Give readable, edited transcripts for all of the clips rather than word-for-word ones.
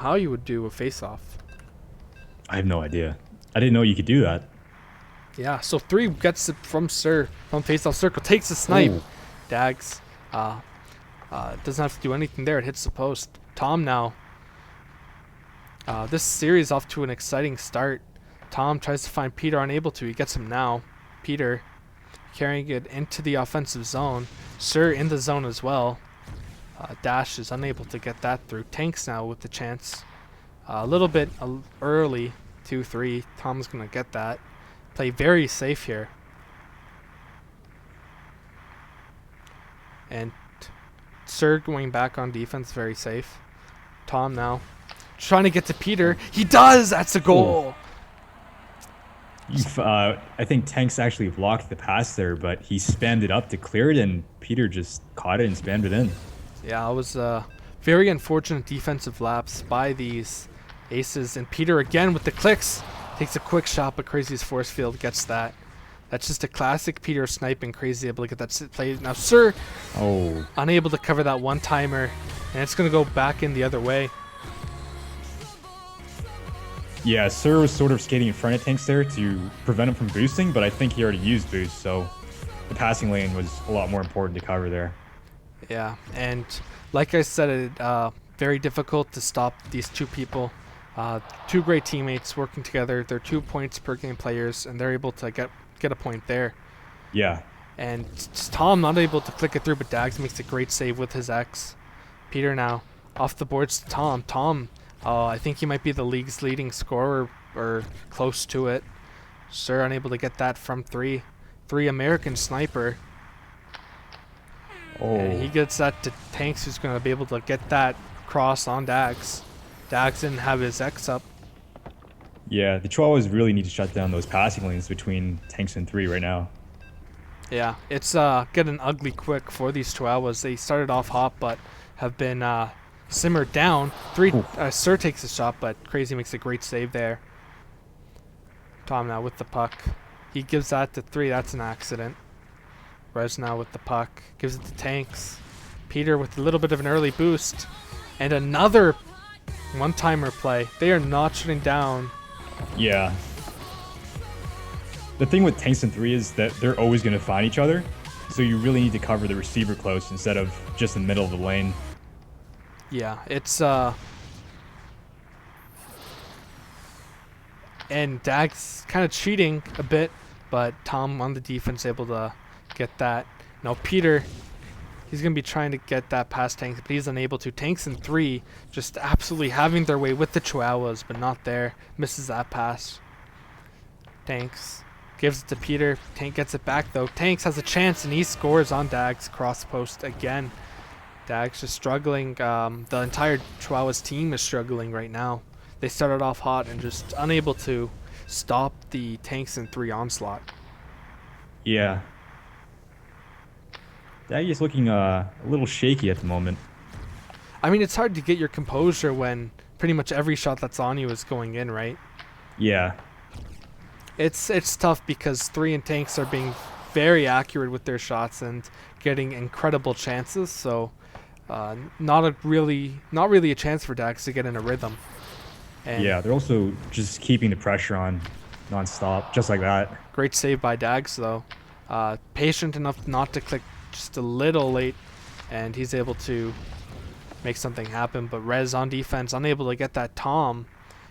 how you would do a face-off. I have no idea. I didn't know you could do that. Yeah, so 3 gets it from Sir from face-off circle, takes the snipe. Oh, Dags doesn't have to do anything there. It hits the post. Tom now. This series off to an exciting start. Tom tries to find Peter, unable to. He gets him now. Peter carrying it into the offensive zone. Sir in the zone as well. Dash is unable to get that through. Tanks now with the chance. A little bit early. 2-3. Tom's going to get that. Play very safe here. And Sir going back on defense, very safe. Tom now trying to get to Peter. He does! That's a goal! I think Tanks actually blocked the pass there, but he spammed it up to clear it, and Peter just caught it and spammed it in. Yeah, it was very unfortunate defensive lapse by these aces. And Peter again with the clicks. Takes a quick shot, but Crazy's force field gets that. That's just a classic Peter sniping. Crazy able to get that play. Now Sir unable to cover that one-timer, and it's going to go back in the other way. Yeah, Sir was sort of skating in front of Tanks there to prevent him from boosting, but I think he already used boost, so the passing lane was a lot more important to cover there. Yeah, and like I said, very difficult to stop these two people. Two great teammates working together. They're 2 points per game players, and they're able to get a point there. Yeah. And Tom not able to click it through, but Dags makes a great save with his X. Peter now off the boards to Tom. Tom, I think he might be the league's leading scorer or close to it. Sir unable to get that from 3. 3 American sniper. And he gets that to Tanks, who's going to be able to get that cross on Dags. Dags didn't have his X up. Yeah, the Chihuahuas really need to shut down those passing lanes between Tanks and 3 right now. Yeah, it's getting ugly quick for these Chihuahuas. They started off hot, but have been simmered down. 3 Sir takes a shot, but Crazy makes a great save there. Tom now with the puck. He gives that to 3. That's an accident. Rez now with the puck. Gives it to Tanks. Peter with a little bit of an early boost. And another one-timer play. They are not shutting down. Yeah. The thing with Tanks and 3 is that they're always going to find each other, so you really need to cover the receiver close instead of just in the middle of the lane. Yeah, it's and Dag's kind of cheating a bit, but Tom on the defense able to get that. Now Peter, he's going to be trying to get that past Tanks, but he's unable to. Tanks and 3 just absolutely having their way with the Chihuahuas, but not there. Misses that pass. Tanks gives it to Peter. Tank gets it back, though. Tanks has a chance, and he scores on Dags. Cross post again. Dags just struggling. The entire Chihuahuas team is struggling right now. They started off hot and just unable to stop the Tanks and 3 onslaught. Yeah. Dag is looking a little shaky at the moment. I mean, it's hard to get your composure when pretty much every shot that's on you is going in, right? Yeah. It's tough because 3 and Tanks are being very accurate with their shots and getting incredible chances. So, not really a chance for Dax to get in a rhythm. And yeah, they're also just keeping the pressure on non-stop, just like that. Great save by Dags, though. Patient enough not to click just a little late, and he's able to make something happen. But Rez on defense, unable to get that. Tom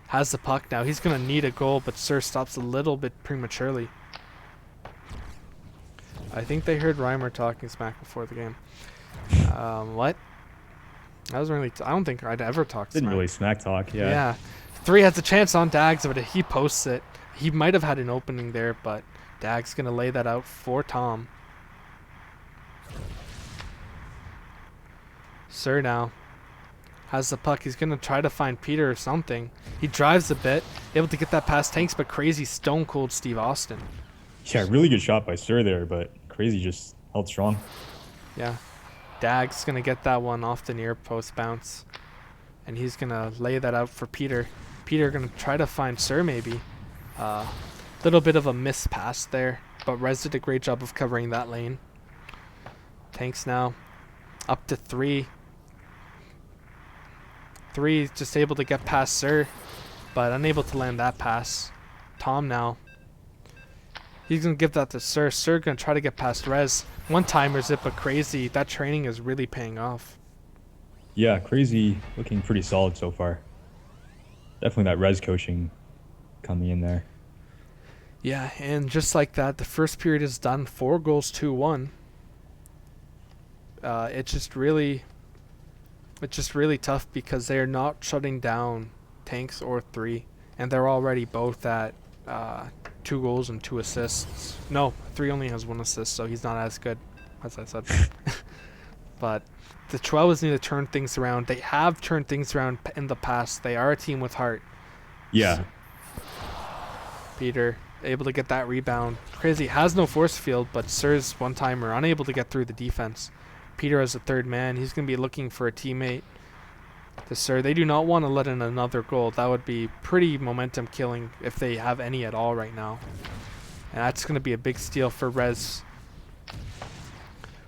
has the puck now. He's going to need a goal, but Sir stops a little bit prematurely. I think they heard Reimer talking smack before the game. What? That was really... I don't think I'd ever talk smack. Didn't really smack talk, yeah. Yeah. 3 has a chance on Dags, but he posts it. He might have had an opening there, but Dags going to lay that out for Tom. Sir now has the puck. He's going to try to find Peter or something. He drives a bit, able to get that past Tanks, but Crazy stone cold Steve Austin. Yeah, really good shot by Sir there, but Crazy just held strong. Yeah. Dag's going to get that one off the near post bounce. And he's going to lay that out for Peter. Peter going to try to find Sir maybe. Little bit of a miss pass there, but Rez did a great job of covering that lane. Tanks now up to 3. 3 just able to get past Sir, but unable to land that pass. Tom now. He's going to give that to Sir. Sir going to try to get past Rez. One-timers it, but Crazy. That training is really paying off. Yeah, Crazy looking pretty solid so far. Definitely that res coaching coming in there. Yeah, and just like that, the first period is done. 4 goals, 2-1. It's just really tough because they're not shutting down Tanks or 3, and they're already both at 2 goals and 2 assists. No, 3 only has 1 assist, so he's not as good, as I said. But the Chihuahuas need to turn things around. They have turned things around in the past. They are a team with heart. Yeah. Peter able to get that rebound. Crazy has no force field, but Sir's one-timer unable to get through the defense. Peter as a third man. He's going to be looking for a teammate. The Sir, they do not want to let in another goal. That would be pretty momentum killing if they have any at all right now. And that's going to be a big steal for Rez,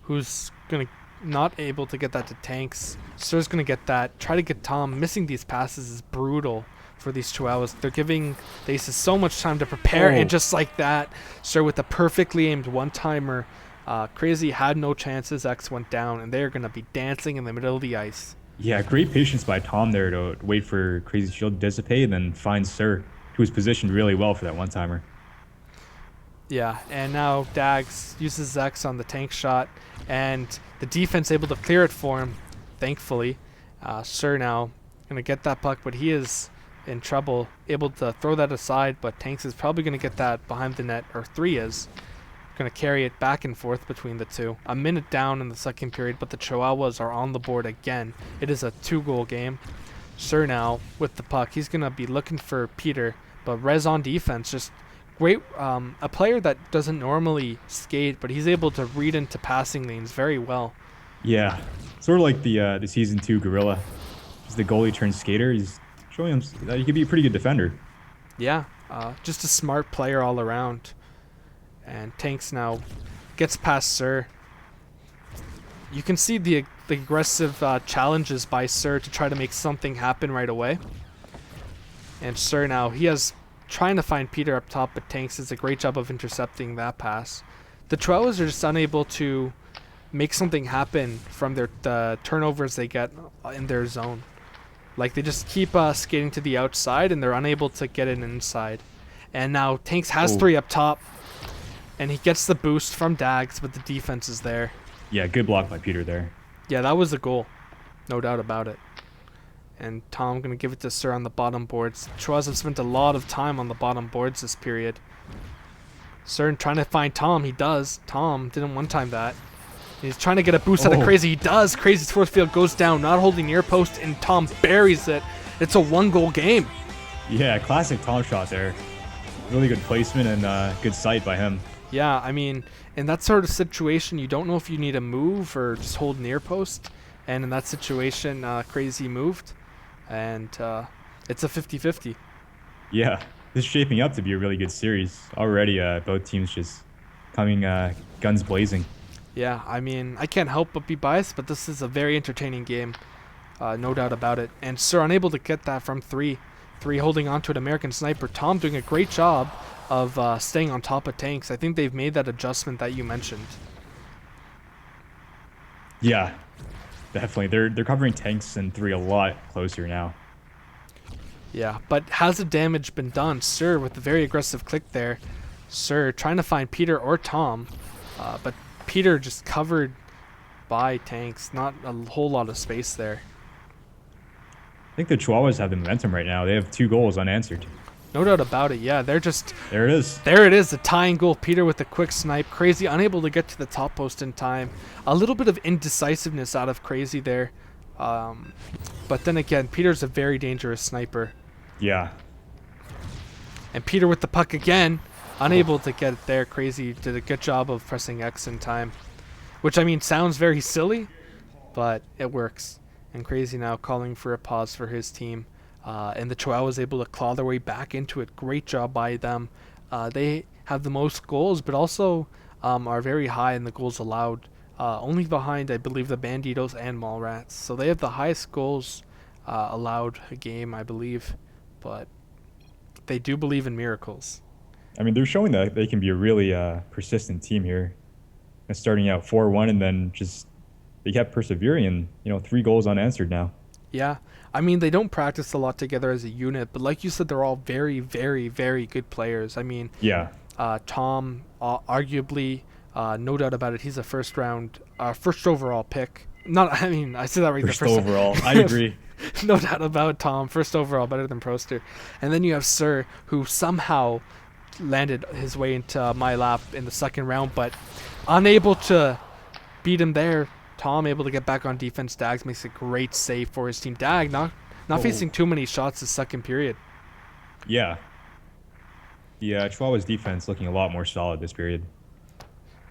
who's going to not able to get that to Tanks. Sir's going to get that. Try to get Tom. Missing these passes is brutal for these Chihuahuas. They're giving the Aces so much time to prepare, and just like that, Sir with a perfectly aimed one-timer. Crazy had no chances. X went down, and they're going to be dancing in the middle of the ice. Yeah, great patience by Tom there to wait for Crazy's shield to dissipate and then find Sir, who was positioned really well for that one-timer. Yeah, and now Dags uses X on the tank shot, and the defense able to clear it for him, thankfully. Sir now going to get that puck, but he is in trouble, able to throw that aside, but Tanks is probably going to get that behind the net, or 3 is. Going to carry it back and forth between the two. A minute down in the second period, but the Chihuahuas are on the board again. It is a 2-goal game. Sir now with the puck. He's going to be looking for Peter, but Rez on defense, just great. A player that doesn't normally skate, but he's able to read into passing lanes very well. Yeah, sort of like the Season 2 Gorilla. He's the goalie turned skater. He's showing him that he could be a pretty good defender. Yeah, just a smart player all around. And Tanks now gets past Sir. You can see the aggressive challenges by Sir to try to make something happen right away. And Sir now, he has trying to find Peter up top, but Tanks does a great job of intercepting that pass. The Chihuahuas are just unable to make something happen from the turnovers they get in their zone. Like, they just keep skating to the outside, and they're unable to get it inside. And now Tanks has 3 up top. And he gets the boost from Dags, but the defense is there. Yeah, good block by Peter there. Yeah, that was a goal. No doubt about it. And Tom going to give it to Sir on the bottom boards. Chihuahuas have spent a lot of time on the bottom boards this period. Sir trying to find Tom. He does. Tom didn't one-time that. He's trying to get a boost out of Crazy. He does. Crazy's force field goes down, not holding near post, and Tom buries it. It's a 1-goal game. Yeah, classic Tom shot there. Really good placement and good sight by him. Yeah, I mean, in that sort of situation, you don't know if you need to move or just hold near post. And in that situation, Crazy moved. And it's a 50-50. Yeah, this is shaping up to be a really good series. Already, both teams just coming guns blazing. Yeah, I mean, I can't help but be biased, but this is a very entertaining game. No doubt about it. And Sir unable to get that from 3. 3 holding on to an American Sniper. Tom doing a great job of staying on top of Tanks. I think they've made that adjustment that you mentioned. Yeah, definitely. They're covering Tanks and 3 a lot closer now. Yeah, but has the damage been done? Sir with a very aggressive click there. Sir trying to find Peter or Tom, but Peter just covered by Tanks. Not a whole lot of space there. I think the Chihuahuas have the momentum right now. They have 2 goals unanswered. No doubt about it. Yeah, they're just... There it is. There it is, the tying goal. Peter with a quick snipe. Crazy unable to get to the top post in time. A little bit of indecisiveness out of Crazy there. But then again, Peter's a very dangerous sniper. Yeah. And Peter with the puck again. Unable to get it there. Crazy did a good job of pressing X in time. Which, I mean, sounds very silly, but it works. And Crazy now calling for a pause for his team. And the Chihuahuas able to claw their way back into it. Great job by them. They have the most goals, but also are very high in the goals allowed. Only behind, I believe, the Banditos and Mallrats. So they have the highest goals allowed a game, I believe, but they do believe in miracles. I mean, they're showing that they can be a really persistent team here. Starting out 4-1 and then just they kept persevering and 3 goals unanswered now. Yeah, I mean they don't practice a lot together as a unit, but like you said, they're all very, very, very good players. I mean, Yeah, Tom, arguably, no doubt about it, he's a first overall pick. Not, I mean, I said that right. first The first overall. I agree. no doubt about Tom, first overall, better than Proster. And then you have Sir, who somehow landed his way into my lap in the second round, but unable to beat him there. Tom able to get back on defense. Dags makes a great save for his team. Dag not facing too many shots this second period. Yeah. The Chihuahuas defense looking a lot more solid this period.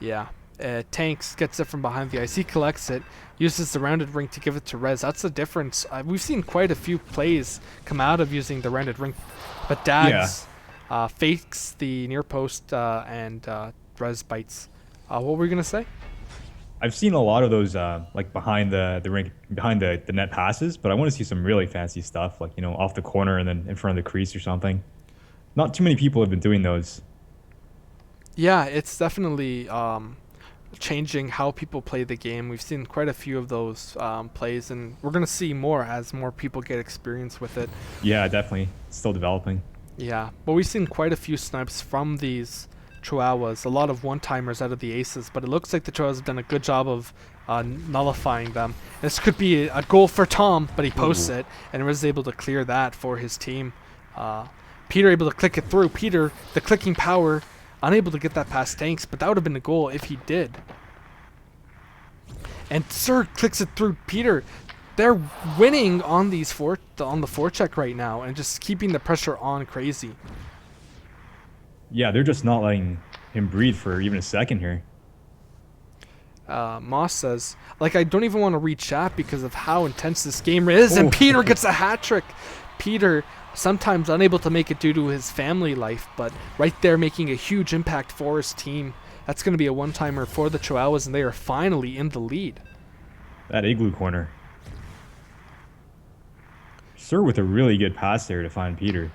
Yeah. Tanks gets it from behind the ice. He collects it, uses the rounded ring to give it to Rez. That's the difference. We've seen quite a few plays come out of using the rounded ring, but Dags fakes the near post and Rez bites. What were we going to say? I've seen a lot of those like behind the ring, behind the net passes, but I want to see some really fancy stuff, like off the corner and then in front of the crease or something. Not too many people have been doing those. Yeah, it's definitely changing how people play the game. We've seen quite a few of those plays, and we're going to see more as more people get experience with it. Yeah, definitely. It's still developing. Yeah, but we've seen quite a few snipes from these Chihuahuas, a lot of one-timers out of the aces, but it looks like the Chihuahuas have done a good job of nullifying them. This could be a goal for Tom, but he posts it, and was able to clear that for his team. Peter able to click it through. Peter, the clicking power, unable to get that past Tanks, but that would have been a goal if he did. And Sir clicks it through Peter. They're winning on these on the forecheck right now and just keeping the pressure on crazy. Yeah, they're just not letting him breathe for even a second here. Moss says, like, I don't even want to read chat because of how intense this game is, and Peter gets a hat trick. Peter, sometimes unable to make it due to his family life, but right there making a huge impact for his team. That's going to be a one-timer for the Chihuahuas, and they are finally in the lead. That igloo corner. Sir with a really good pass there to find Peter.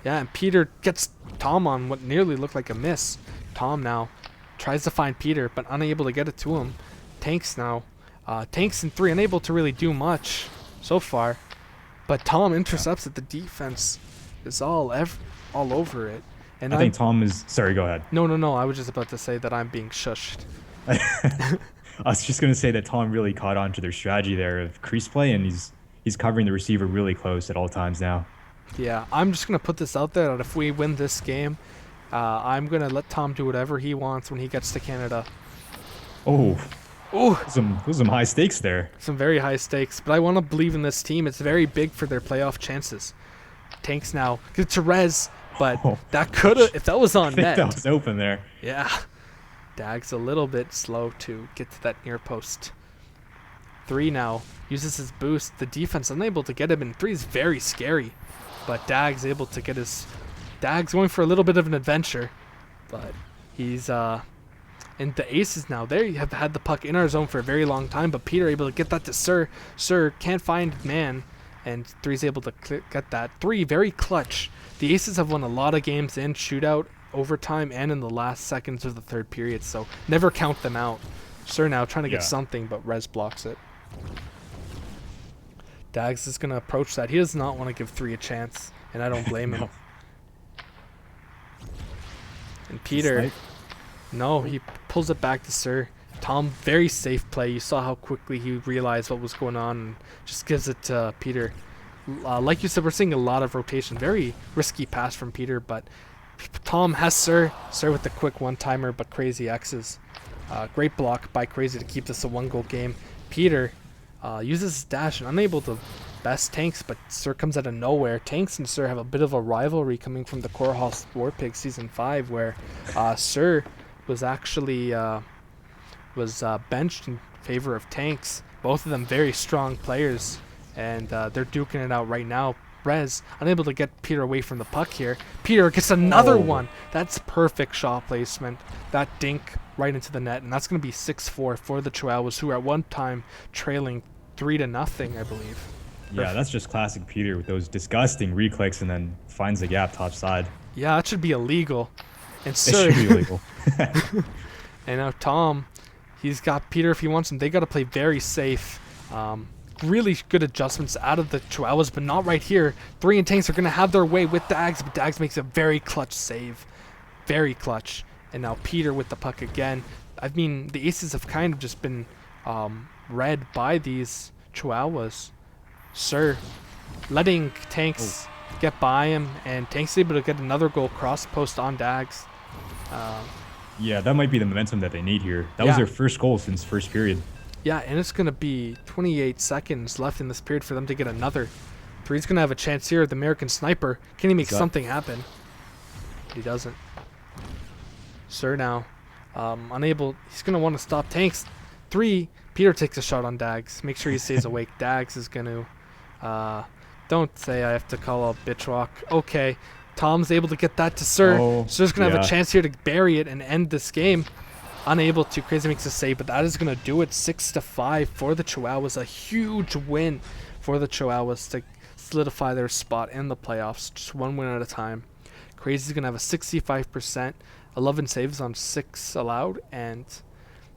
Yeah, and Peter gets Tom on what nearly looked like a miss. Tom now tries to find Peter, but unable to get it to him. Tanks now. Tanks in 3, unable to really do much so far. But Tom intercepts it. The defense is all over it. And I think Tom is... Sorry, go ahead. No. I was just about to say that I'm being shushed. I was just going to say that Tom really caught on to their strategy there of crease play, and he's covering the receiver really close at all times now. Yeah, I'm just going to put this out there that if we win this game, I'm going to let Tom do whatever he wants when he gets to Canada. Oh, those are some high stakes there. Some very high stakes, but I want to believe in this team. It's very big for their playoff chances. Tanks now get to Rez, but that could have, if that was on net. That was open there. Yeah. Dag's a little bit slow to get to that near post. 3 now uses his boost. The defense unable to get him, and 3 is very scary. But Dag's able to get his... Dag's going for a little bit of an adventure. But he's in the aces now. They have had the puck in our zone for a very long time. But Peter able to get that to Sir. Sir can't find man. And 3's able to get that. 3 very clutch. The aces have won a lot of games in shootout, overtime, and in the last seconds of the third period. So never count them out. Sir now trying to get something, but Rez blocks it. Dags is going to approach that. He does not want to give 3 a chance, and I don't blame him. And Peter, no, he pulls it back to Sir. Tom, very safe play. You saw how quickly he realized what was going on and just gives it to Peter. Like you said, we're seeing a lot of rotation. Very risky pass from Peter, but Tom has Sir. Sir with the quick one-timer, but Crazy X's. Great block by Crazy to keep this a 1-goal game. Peter uses his dash and unable to best Tanks, but Sir comes out of nowhere. Tanks and Sir have a bit of a rivalry coming from the Core Hall War Pig Season 5, where Sir was actually benched in favor of Tanks. Both of them very strong players, and they're duking it out right now. Rez unable to get Peter away from the puck here. Peter gets another one. That's perfect shot placement. That dink right into the net, and that's going to be 6-4 for the Chihuahuas, who are at one time trailing 3-0, I believe. Or Yeah, that's just classic Peter with those disgusting re-clicks and then finds the gap top side. yeah, that should be illegal. And It Sir, should be illegal. and now Tom, he's got Peter if he wants him. They got to play very safe. Um, really good adjustments out of the Chihuahuas, but not right here. 3 and Tanks are going to have their way with Dags, but Dags makes a very clutch save. Very clutch. And now Peter with the puck again. I mean, the aces have kind of just been read by these Chihuahuas. Sir, letting Tanks get by him, and Tanks able to get another goal cross post on Dags. Yeah, that might be the momentum that they need here. That Yeah. was their first goal since first period. Yeah, and it's going to be 28 seconds left in this period for them to get another. Three's going to have a chance here. The American Sniper. Can he make something happen? But he doesn't. Sir now. Unable. He's going to want to stop Tanks. 3. Peter takes a shot on Dags. Make sure he stays awake. Dags is going to... don't say I have to call out bitch walk. Okay. Tom's able to get that to Sir. Oh, Sir's going to have yeah. a chance here to bury it and end this game. Unable to. Crazy makes a save, but that is going to do it. 6-5 for the Chihuahuas. A huge win for the Chihuahuas to solidify their spot in the playoffs. Just one win at a time. Crazy's going to have a 65%, 11 saves on 6 allowed, and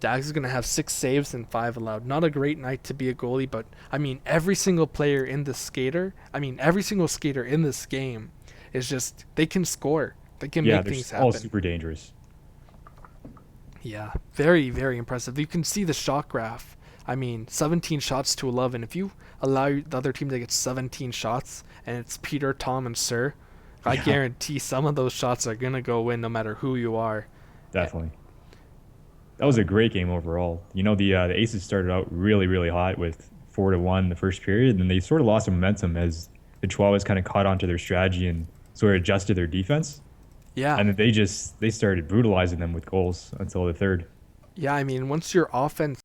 Dags is going to have 6 saves and 5 allowed. Not a great night to be a goalie, but I mean, every single player in this every single skater in this game is just, they can score. They can Yeah, make they're things all happen. super dangerous. Yeah, very, very impressive. You can see the shot graph. I mean, 17 shots to 11. If you allow the other team to get 17 shots, and it's Peter, Tom, and Sir, I Yeah. guarantee some of those shots are going to go in no matter who you are. Definitely. That was a great game overall. You know, the Aces started out really, really hot with 4-1 the first period, and they sort of lost some momentum as the Chihuahuas kind of caught onto their strategy and sort of adjusted their defense. Yeah. And then they started brutalizing them with goals until the third. Yeah, I mean, once your offense